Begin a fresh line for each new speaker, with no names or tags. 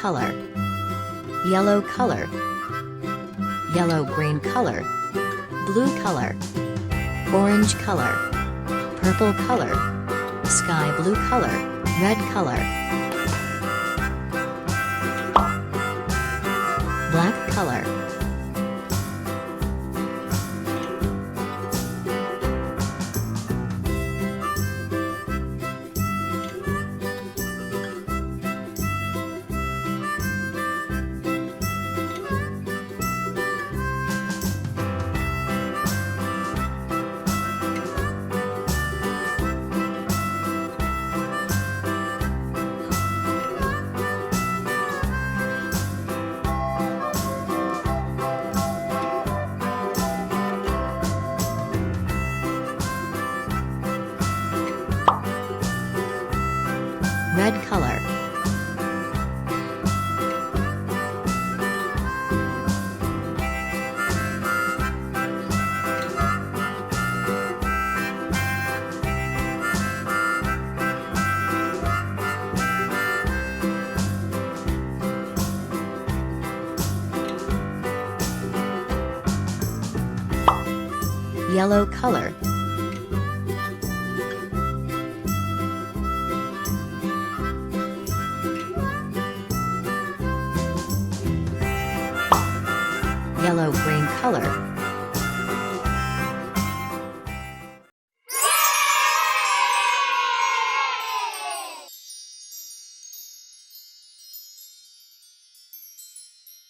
color, yellow color, yellow-green color, blue color, orange color, purple color, sky blue color, red color, black color, red color, yellow color, yellow-green color,